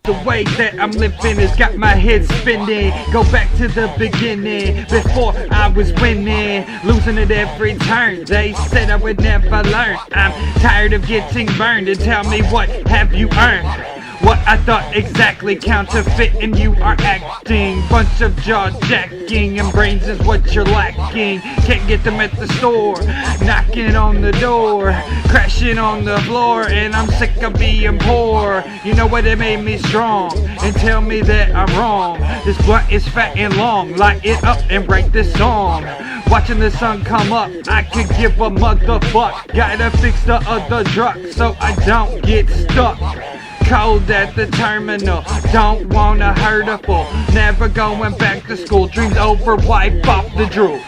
The way that I'm living has got my head spinning. Go back to the beginning, before I was winning, losing at every turn. They said I would never learn. I'm tired of getting burned, and tell me, what have you earned? What I thought exactly, counterfeit, and you are acting. Bunch of jaw jacking, and brains is what you're lacking. Can't get them at the store, knocking on the door, crashing on the floor, and I'm sick of being poor. You know what, it made me strong, and tell me that I'm wrong. This blunt is fat and long, light it up and write this song. Watching the sun come up, I could give a motherfuck. Gotta fix the other truck so I don't get stuck. Cold at the terminal, don't wanna hurt a fool. Never going back to school, dreams over, wipe off the drool.